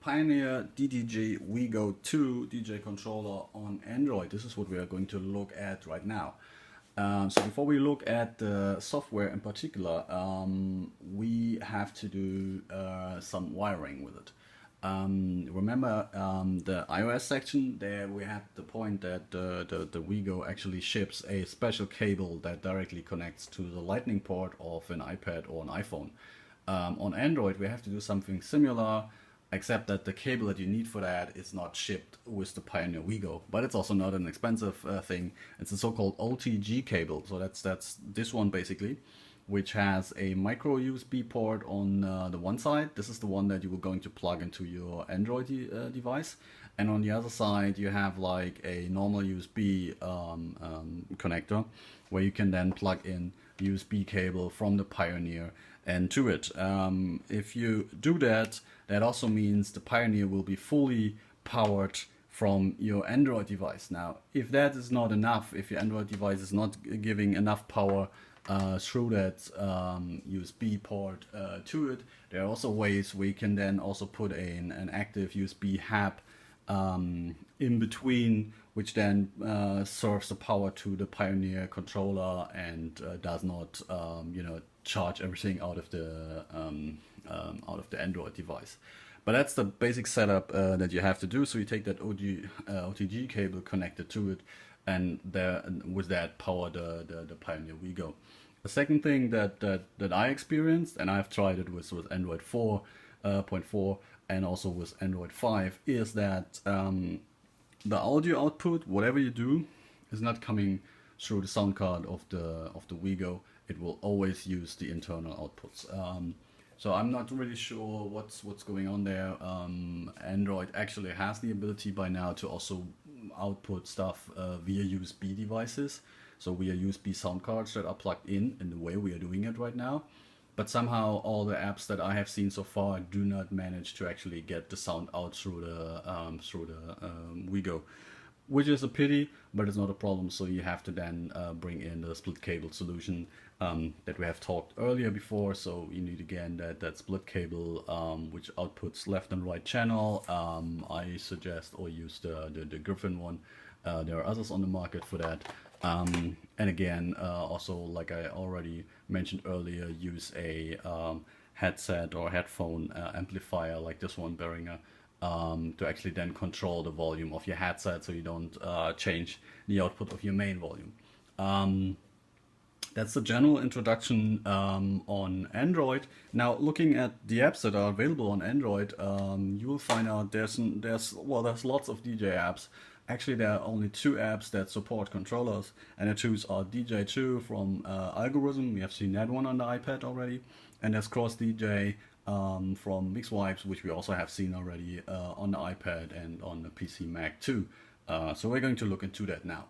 Pioneer DDJ-WEGO2 DJ controller on Android. This is what we are going to look at right now. So before we look at the software in particular, we have to do some wiring with it. Remember the iOS section, there we had the point that the WEGO actually ships a special cable that directly connects to the lightning port of an iPad or an iPhone. On Android we have to do something similar, except that the cable that you need for that is not shipped with the Pioneer WEGO, but it's also not an expensive thing. It's a so-called OTG cable, so that's this one basically, which has a micro USB port on the one side. This is the one that you were going to plug into your Android device, and on the other side you have like a normal USB connector where you can then plug in USB cable from the Pioneer and to it. If you do that, that also means the Pioneer will be fully powered from your Android device. Now, if that is not enough, if your Android device is not giving enough power through that USB port to it, there are also ways we can then also put an active USB hub in between, which then serves the power to the Pioneer controller and does not charge everything out of the Android device. But that's the basic setup that you have to do. So you take that OTG cable connected to it, and with that power the Pioneer WEGO. The second thing that I experienced, and I've tried it with Android 4.4 and also with Android 5, is that the audio output, whatever you do, is not coming through the sound card of the WEGO. It will always use the internal outputs. So I'm not really sure what's going on there. Android actually has the ability by now to also output stuff via USB devices, so via USB sound cards that are plugged in the way we are doing it right now. But somehow all the apps that I have seen so far do not manage to actually get the sound out through the WEGO, which is a pity, but it's not a problem. So you have to then bring in the split cable solution that we have talked earlier before. So you need again that split cable which outputs left and right channel. I suggest or use the Griffin one. There are others on the market for that. And again, also like I already mentioned earlier, use a headset or headphone amplifier like this one, Behringer, to actually then control the volume of your headset, so you don't change the output of your main volume. That's the general introduction on Android. Now, looking at the apps that are available on Android, you will find out there's lots of DJ apps. Actually, there are only 2 apps that support controllers, and the 2 are DJ2 from Algorithm. We have seen that one on the iPad already, and there's Cross DJ from Mixwipes, which we also have seen already on the iPad and on the PC Mac too. So we're going to look into that now.